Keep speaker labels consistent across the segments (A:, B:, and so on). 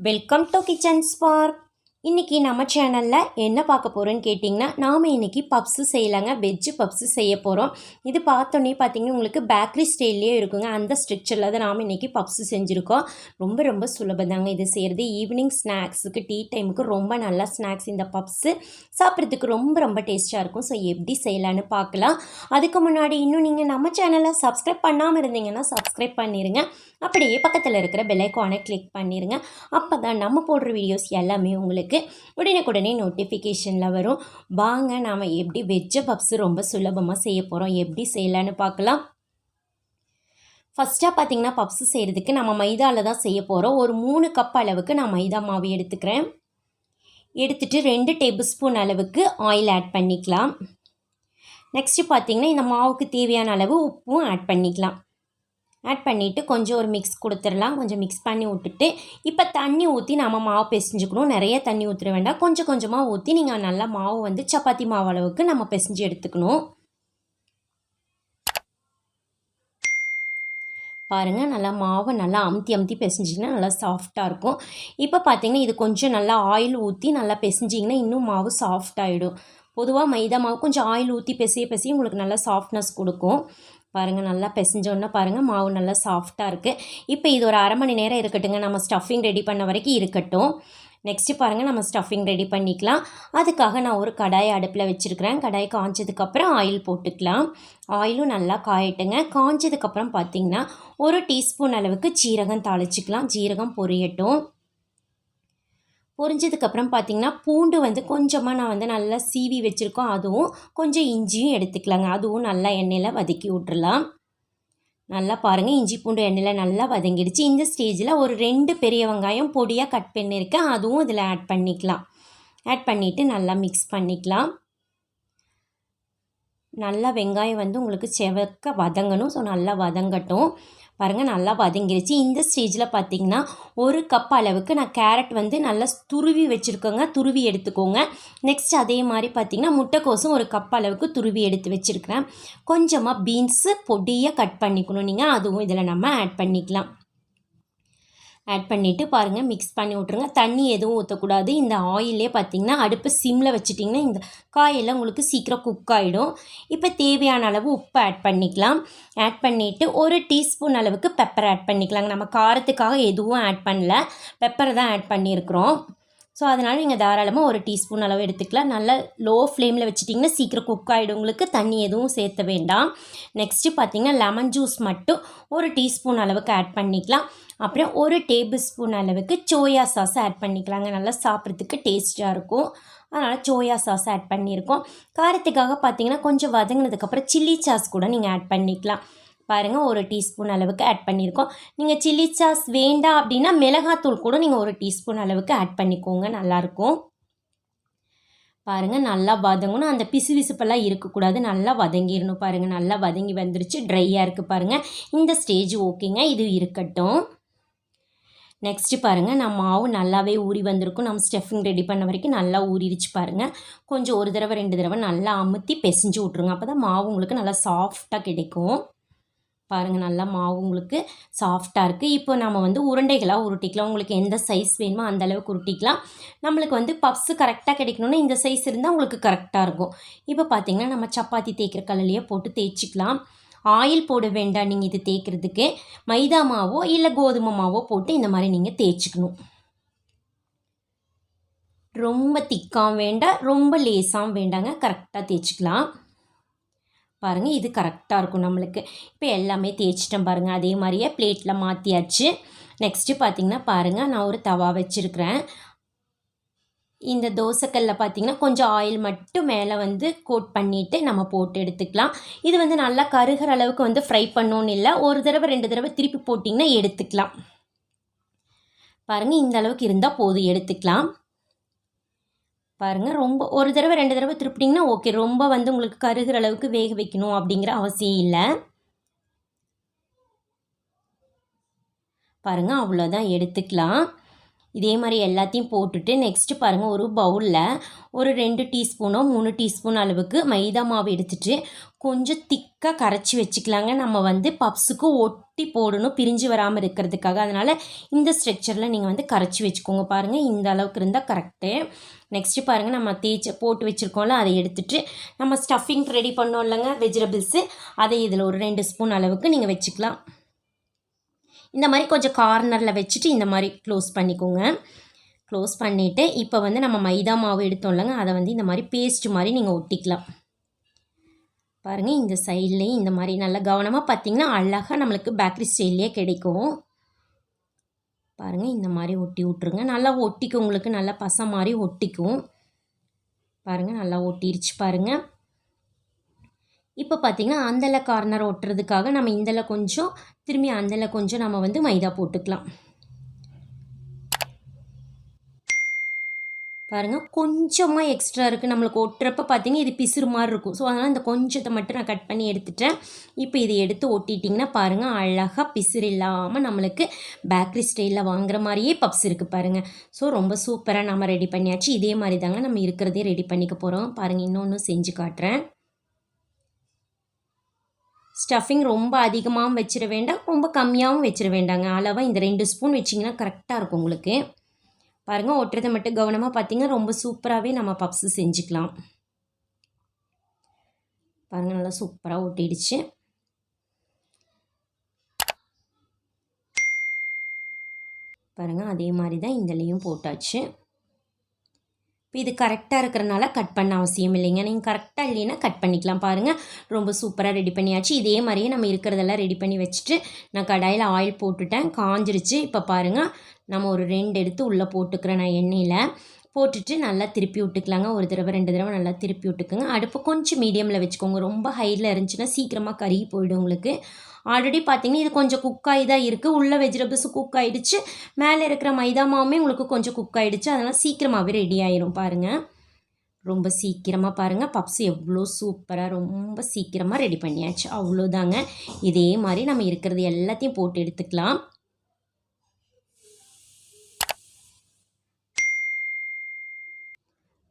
A: Welcome to kitchen spark. இன்றைக்கி நம்ம சேனலில் என்ன பார்க்க போகிறோன்னு கேட்டிங்கன்னா, நாம் இன்றைக்கி பப்ஸு செய்யலாங்க. வெஜ்ஜு பப்ஸு செய்ய போகிறோம். இது பார்த்தோன்னே பார்த்திங்கன்னா உங்களுக்கு பேக்கரி ஸ்டைல்லையே இருக்குங்க. அந்த ஸ்ட்ரக்சரில் தான் நாம் இன்றைக்கி பப்ஸு செஞ்சுருக்கோம். ரொம்ப ரொம்ப சுலபதாங்க இது செய்கிறது. ஈவினிங் ஸ்நாக்ஸுக்கு, டீ டைமுக்கு ரொம்ப நல்ல ஸ்நாக்ஸ் இந்த பப்ஸு. சாப்பிட்றதுக்கு ரொம்ப ரொம்ப டேஸ்ட்டாக இருக்கும். ஸோ எப்படி செய்யலான்னு பார்க்கலாம். அதுக்கு முன்னாடி இன்னும் நீங்கள் நம்ம சேனலை சப்ஸ்கிரைப் பண்ணாமல் இருந்தீங்கன்னா சப்ஸ்கிரைப் பண்ணிடுங்க. அப்படியே பக்கத்தில் இருக்கிற பெல் ஐகானை கிளிக் பண்ணிடுங்க. அப்போ தான் நம்ம போடுற வீடியோஸ் எல்லாமே உங்களுக்கு உடனே நோட்டிஃபிகேஷனில் வரும். வாங்க நாம் எப்படி வெஜ் பப்ஸு ரொம்ப சுலபமாக செய்ய போகிறோம், எப்படி செய்யலான்னு பார்க்கலாம். ஃபஸ்ட்டாக பார்த்திங்கன்னா பப்ஸு செய்கிறதுக்கு நம்ம மைதாவில் தான் செய்ய போகிறோம். ஒரு 3 கப் அளவுக்கு நான் மைதா மாவு எடுத்துக்கிறேன். எடுத்துகிட்டு 2 டேபிள் ஸ்பூன் அளவுக்கு ஆயில் ஆட் பண்ணிக்கலாம். நெக்ஸ்ட்டு பார்த்திங்கன்னா இந்த மாவுக்கு தேவையான அளவு உப்பும் ஆட் பண்ணிக்கலாம். ஆட் பண்ணிவிட்டு கொஞ்சம் ஒரு மிக்ஸ் கொடுத்துடலாம். கொஞ்சம் மிக்ஸ் பண்ணி விட்டுட்டு இப்போ தண்ணி ஊற்றி நம்ம மாவு பிசைஞ்சுக்கணும். நிறைய தண்ணி ஊற்ற வேண்டாம், கொஞ்சம் கொஞ்சமாக ஊற்றி நீங்கள் நல்லா மாவு வந்து சப்பாத்தி மாவு அளவுக்கு நம்ம பிசைஞ்சு எடுத்துக்கணும். பாருங்கள், நல்லா மாவை நல்லா அமுத்தி பிசைஞ்சிங்கன்னா நல்லா சாஃப்டாக இருக்கும். இப்போ பார்த்திங்கன்னா இது கொஞ்சம் நல்லா ஆயில் ஊற்றி நல்லா பிசைஞ்சிங்கன்னா இன்னும் மாவு சாஃப்டாகிடும். பொதுவாக மைதா மாவு கொஞ்சம் ஆயில் ஊற்றி பிசைய உங்களுக்கு நல்லா சாஃப்ட்னஸ் கொடுக்கும். பாருங்கள், நல்லா பிசைஞ்சோன்னா பாருங்கள் மாவு நல்லா சாஃப்டாக இருக்குது. இப்போ இது ஒரு 1/2 மணி நேரம் இருக்கட்டுங்க. நம்ம ஸ்டஃபிங் ரெடி பண்ண வரைக்கும் இருக்கட்டும். நெக்ஸ்ட்டு பாருங்கள், நம்ம ஸ்டஃபிங் ரெடி பண்ணிக்கலாம். அதுக்காக நான் ஒரு கடாயை அடுப்பில் வச்சுருக்கிறேன். கடாய் காய்ச்சதுக்கப்புறம் ஆயில் போட்டுக்கலாம். ஆயிலும் நல்லா காயட்டுங்க. காய்ச்சதுக்கப்புறம் பார்த்திங்கன்னா 1 டீஸ்பூன் அளவுக்கு ஜீரகம் தாளிச்சிக்கலாம். ஜீரகம் பொரியட்டும். பொரிஞ்சதுக்கப்புறம் பார்த்திங்கன்னா பூண்டு வந்து கொஞ்சமாக நான் வந்து நல்லா சீவி வச்சுருக்கோம். அதுவும் கொஞ்சம் இஞ்சியும் எடுத்துக்கலாங்க. அதுவும் நல்லா எண்ணெயில் வதக்கி விட்றலாம். நல்லா பாருங்கள், இஞ்சி பூண்டு எண்ணெயில் நல்லா வதங்கிடுச்சு. இந்த ஸ்டேஜில் ஒரு 2 பெரிய வெங்காயம் பொடியாக கட் பண்ணியிருக்கேன். அதுவும் இதில் ஆட் பண்ணிக்கலாம். ஆட் பண்ணிவிட்டு நல்லா மிக்ஸ் பண்ணிக்கலாம். நல்லா வெங்காயம் வந்து உங்களுக்கு செவக்க வதங்கணும். ஸோ நல்லா வதங்கட்டும். பாருங்கள், நல்லா வதங்கிடுச்சு. இந்த ஸ்டேஜில் பார்த்திங்கன்னா 1 கப் அளவுக்கு நான் கேரட் வந்து நல்லா துருவி வச்சுருக்கோங்க. துருவி எடுத்துக்கோங்க. நெக்ஸ்ட் அதே மாதிரி பார்த்திங்கன்னா முட்டைக்கோசும் 1 கப் அளவுக்கு துருவி எடுத்து வச்சுருக்கிறேன். கொஞ்சமாக பீன்ஸு பொடியாக கட் பண்ணிக்கணும் நீங்கள். அதுவும் இதில் நம்ம ஆட் பண்ணிக்கலாம். ஆட் பண்ணிவிட்டு பாருங்கள் மிக்ஸ் பண்ணி விட்ருங்க. தண்ணி எதுவும் ஊற்றக்கூடாது. இந்த ஆயிலே பார்த்திங்கன்னா அடுப்பு சிம்மில் வச்சுட்டிங்கன்னா இந்த காயெல்லாம் உங்களுக்கு சீக்கிரம் குக் ஆகிடும். இப்போ தேவையான அளவு உப்பு ஆட் பண்ணிக்கலாம். ஆட் பண்ணிவிட்டு 1 டீஸ்பூன் அளவுக்கு பெப்பர் ஆட் பண்ணிக்கலாங்க. நம்ம காரத்துக்காக எதுவும் ஆட் பண்ணல, பெப்பர் தான் ஆட் பண்ணியிருக்கிறோம். ஸோ அதனால் நீங்கள் தாராளமாக 1 டீஸ்பூன் அளவு எடுத்துக்கலாம். நல்லா லோ ஃப்ளேமில் வச்சுட்டிங்கன்னா சீக்கிரம் குக் ஆகிடும். உங்களுக்கு தண்ணி எதுவும் சேர்த்த வேண்டாம். நெக்ஸ்ட்டு பார்த்திங்கன்னா லெமன் ஜூஸ் மட்டும் 1 டீஸ்பூன் அளவுக்கு ஆட் பண்ணிக்கலாம். அப்புறம் 1 டேபிள் ஸ்பூன் அளவுக்கு சோயா சாஸ் ஆட் பண்ணிக்கலாங்க. நல்லா சாப்பிட்றதுக்கு டேஸ்ட்டாக இருக்கும். அதனால் சோயா சாஸ் ஆட் பண்ணியிருக்கோம். காரத்துக்காக பார்த்திங்கன்னா கொஞ்சம் வதங்கினதுக்கப்புறம் சில்லி சாஸ் கூட நீங்கள் ஆட் பண்ணிக்கலாம். பாருங்கள், 1 டீஸ்பூன் அளவுக்கு ஆட் பண்ணியிருக்கோம். நீங்கள் சில்லி சாஸ் வேண்டாம் அப்படின்னா மிளகாத்தூள் கூட நீங்கள் 1 டீஸ்பூன் அளவுக்கு ஆட் பண்ணிக்கோங்க, நல்லாயிருக்கும். பாருங்கள், நல்லா வதங்கணும். அந்த பிசுபிசுப்பெல்லாம் இருக்கக்கூடாது, நல்லா வதங்கிடணும். பாருங்கள், நல்லா வதங்கி வந்துருச்சு. ட்ரையாக இருக்குது பாருங்கள். இந்த ஸ்டேஜ் ஓகேங்க, இது இருக்கட்டும். நெக்ஸ்ட்டு பாருங்கள், நம்ம மாவு நல்லாவே ஊறி வந்திருக்கும். நம்ம ஸ்டஃபிங் ரெடி பண்ண வரைக்கும் நல்லா ஊறிடுச்சு பாருங்கள். கொஞ்சம் 1 தடவை 2 தடவை நல்லா அமுத்தி பிசைஞ்சு விட்ருங்க. அப்போ தான் மாவு உங்களுக்கு நல்லா சாஃப்டாக கிடைக்கும். பாருங்கள், நல்லா மாவு உங்களுக்கு சாஃப்டாக இருக்குது. இப்போ நம்ம வந்து உருண்டைகளாக உருட்டிக்கலாம். உங்களுக்கு எந்த சைஸ் வேணுமோ அந்த அளவுக்கு உருட்டிக்கலாம். நம்மளுக்கு வந்து பப்ஸு கரெக்டாக கிடைக்கணுன்னா இந்த சைஸ் இருந்தால் உங்களுக்கு கரெக்டாக இருக்கும். இப்போ பார்த்திங்கன்னா நம்ம சப்பாத்தி தேய்க்கிற கல்லையே போட்டு தேய்ச்சிக்கலாம். ஆயில் போட வேண்டாம் நீங்கள் இது தேய்க்கிறதுக்கு. மைதா மாவோ இல்லை கோதுமை மாவோ போட்டு இந்த மாதிரி நீங்கள் தேய்ச்சிக்கணும். ரொம்ப திக்காகவும் வேண்டாம், ரொம்ப லேசாகவும் வேண்டாங்க. கரெக்டாக தேய்ச்சிக்கலாம். பாருங்கள், இது கரெக்டாக இருக்கும் நம்மளுக்கு. இப்போ எல்லாமே தேய்ச்சிட்டேன் பாருங்கள். அதே மாதிரியே பிளேட்டில் மாற்றியாச்சு. நெக்ஸ்ட்டு பார்த்திங்கன்னா பாருங்கள், நான் ஒரு தவா வச்சுருக்கிறேன். இந்த தோசைக்கல்ல பார்த்திங்கன்னா கொஞ்சம் ஆயில் மட்டும் மேலே வந்து கோட் பண்ணிவிட்டு நம்ம போட்டு எடுத்துக்கலாம். இது வந்து நல்லா கருகிற அளவுக்கு வந்து ஃப்ரை பண்ணணுன்னு இல்லை. 1 தடவை 2 தடவை திருப்பி போட்டிங்கன்னா எடுத்துக்கலாம். பாருங்கள், இந்த அளவுக்கு இருந்தால் போதும், எடுத்துக்கலாம். பாருங்கள், ரொம்ப 1 தடவை 2 தடவை திருப்பிட்டிங்கன்னா ஓகே. ரொம்ப வந்து உங்களுக்கு கருகிற அளவுக்கு வேக வைக்கணும் அப்படிங்கிற அவசியம் இல்லை. பாருங்கள், அவ்வளோதான், எடுத்துக்கலாம். இதே மாதிரி எல்லாத்தையும் போட்டுட்டு நெக்ஸ்ட்டு பாருங்கள் ஒரு பவுலில் ஒரு 2 டீஸ்பூனோ 3 டீஸ்பூன் அளவுக்கு மைதா மாவு எடுத்துகிட்டு கொஞ்சம் திக்காக கரைச்சி வச்சுக்கலாங்க. நம்ம வந்து பப்ஸுக்கு ஒட்டி போடணும் பிரிஞ்சு வராமல் இருக்கிறதுக்காக. அதனால் இந்த ஸ்ட்ரக்சரில் நீங்கள் வந்து கரைச்சி வச்சுக்கோங்க. பாருங்கள் இந்த அளவுக்கு இருந்தால் கரெக்டு. நெக்ஸ்ட்டு பாருங்கள் நம்ம போட்டு வச்சுருக்கோம்ல அதை எடுத்துகிட்டு நம்ம ஸ்டஃபிங் ரெடி பண்ணோம் இல்லைங்க வெஜிடபிள்ஸு, அதை இதில் ஒரு 2 ஸ்பூன் அளவுக்கு நீங்கள் வச்சுக்கலாம். இந்த மாதிரி கொஞ்சம் கார்னரில் வச்சுட்டு இந்த மாதிரி க்ளோஸ் பண்ணிக்கோங்க. க்ளோஸ் பண்ணிவிட்டு இப்போ வந்து நம்ம மைதா மாவு எடுத்தோம் இல்லைங்க, அதை வந்து இந்த மாதிரி பேஸ்ட் மாதிரி நீங்கள் ஒட்டிக்கலாம். பாருங்கள் இந்த சைட்லேயும் இந்த மாதிரி நல்லா கவனமாக பார்த்திங்கன்னா அழகாக நம்மளுக்கு பேக்கரி ஸ்டைல்லையே கிடைக்கும். பாருங்கள் இந்த மாதிரி ஒட்டி விட்ருங்க. நல்லா ஒட்டிக்கும், உங்களுக்கு நல்லா பசை மாதிரி ஒட்டிக்கும். பாருங்கள் நல்லா ஒட்டிருச்சு பாருங்கள். இப்போ பார்த்திங்கன்னா அந்தல கார்னர் ஒட்டுறதுக்காக நம்ம இந்தல கொஞ்சம் திரும்பி அந்தல கொஞ்சம் நம்ம வந்து மைதா போட்டுக்கலாம். பாருங்கள் கொஞ்சமாக எக்ஸ்ட்ரா இருக்குது நம்மளுக்கு ஒட்டுறப்ப பார்த்திங்கன்னா இது பிசுறு மாதிரி இருக்கும். ஸோ அதனால் இந்த கொஞ்சத்தை மட்டும் நான் கட் பண்ணி எடுத்துட்டேன். இப்போ இதை எடுத்து ஒட்டிட்டிங்கன்னா பாருங்கள் அழகாக பிசுறு இல்லாமல் நம்மளுக்கு பேக்கரி ஸ்டைலில் வாங்குற மாதிரியே பப்ஸ் இருக்குது பாருங்கள். ஸோ ரொம்ப சூப்பராக நம்ம ரெடி பண்ணியாச்சு. இதே மாதிரி தாங்க நம்ம இருக்கிறதே ரெடி பண்ணிக்க போகிறோம். பாருங்கள் இன்னொன்று செஞ்சு காட்டுறேன். ஸ்டஃபிங் ரொம்ப அதிகமாகவும் வச்சிட வேண்டாம், ரொம்ப கம்மியாகவும் வச்சிட வேண்டாங்க. அளவாக இந்த 2 ஸ்பூன் வச்சிங்கன்னா கரெக்டாக இருக்கும் உங்களுக்கு. பாருங்கள் ஒட்டுறதை மட்டும் கவனமாக பார்த்திங்கன்னா ரொம்ப சூப்பராகவே நம்ம பப்ஸு செஞ்சுக்கலாம். பாருங்கள் நல்லா சூப்பராக ஒட்டிடுச்சு. பாருங்கள் அதே மாதிரி தான் இந்தலையும் போட்டாச்சு. இப்போ இது கரெக்டாக இருக்கிறனால கட் பண்ண அவசியம் இல்லைங்க. நீங்கள் கரெக்டாக இல்லைன்னா கட் பண்ணிக்கலாம். பாருங்கள் ரொம்ப சூப்பராக ரெடி பண்ணியாச்சு. இதே மாதிரியே நம்ம இருக்கிறதெல்லாம் ரெடி பண்ணி வச்சுட்டு நான் கடாயில் ஆயில் போட்டுட்டேன், காஞ்சிருச்சு. இப்போ பாருங்கள் நம்ம ஒரு 2 எடுத்து உள்ளே போட்டுக்கிறேன் நான் எண்ணெயில் போட்டுட்டு நல்லா திருப்பி விட்டுக்கலாங்க. ஒரு தடவை 2 தடவை நல்லா திருப்பி விட்டுக்குங்க. அடுப்பு கொஞ்சம் மீடியமில் வச்சுக்கோங்க. ரொம்ப ஹையில் இருந்துச்சுன்னா சீக்கிரமாக கருகி போயிடும் உங்களுக்கு. ஆல்ரெடி பார்த்திங்கன்னா இது கொஞ்சம் குக்காகி தான் இருக்குது. உள்ள வெஜிடபிள்ஸும் குக் ஆகிடுச்சு, மேலே இருக்கிற மைதா மாவுமே உங்களுக்கு கொஞ்சம் குக் ஆகிடுச்சு. அதனால் சீக்கிரமாகவே ரெடி ஆயிரும் பாருங்கள். ரொம்ப சீக்கிரமாக பாருங்கள் பப்ஸ் எவ்வளோ சூப்பராக ரொம்ப சீக்கிரமாக ரெடி பண்ணியாச்சு. அவ்வளோதாங்க. இதே மாதிரி நம்ம இருக்கிறது எல்லாத்தையும் போட்டு எடுத்துக்கலாம்.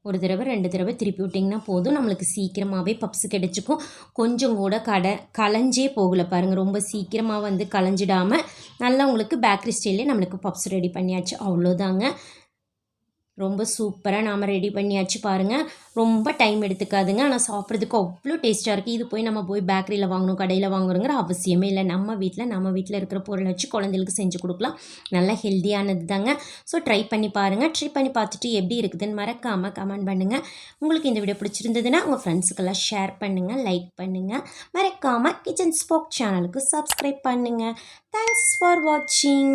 A: ஒரு தடவை 2 தடவை திருப்பி விட்டிங்கன்னா போதும், நம்மளுக்கு சீக்கிரமாகவே பப்ஸு கிடச்சிக்கும். கொஞ்சம் கூட கலைஞ்சே போகலை பாருங்கள். ரொம்ப சீக்கிரமாக வந்து கலைஞ்சிடாமல் நல்லா உங்களுக்கு பேக்கரி ஸ்டைல்லே நம்மளுக்கு பப்ஸ் ரெடி பண்ணியாச்சு. அவ்வளோதாங்க. ரொம்ப சூப்பராக நாம் ரெடி பண்ணியாச்சு பாருங்கள். ரொம்ப டைம் எடுத்துக்காதுங்க, ஆனால் சாப்பிட்றதுக்கு அவ்வளோ டேஸ்ட்டாக இருக்குது. இது நம்ம போய் பேக்கரியில் வாங்கணும் கடையில் வாங்கணுங்கிற அவசியமே இல்லை. நம்ம வீட்டில் இருக்கிற பொருளை வச்சு குழந்தைகளுக்கு செஞ்சு கொடுக்கலாம். நல்லா ஹெல்த்தியானது தாங்க. ஸோ ட்ரை பண்ணி பாருங்கள். ட்ரை பண்ணி பார்த்துட்டு எப்படி இருக்குதுன்னு மறக்காமல் கமெண்ட் பண்ணுங்கள். உங்களுக்கு இந்த வீடியோ பிடிச்சிருந்ததுன்னா உங்கள் ஃப்ரெண்ட்ஸுக்கெல்லாம் ஷேர் பண்ணுங்கள், லைக் பண்ணுங்கள். மறக்காமல் கிச்சன் ஸ்போக் சேனலுக்கு சப்ஸ்கிரைப் பண்ணுங்கள். தேங்க்ஸ் ஃபார் வாட்சிங்.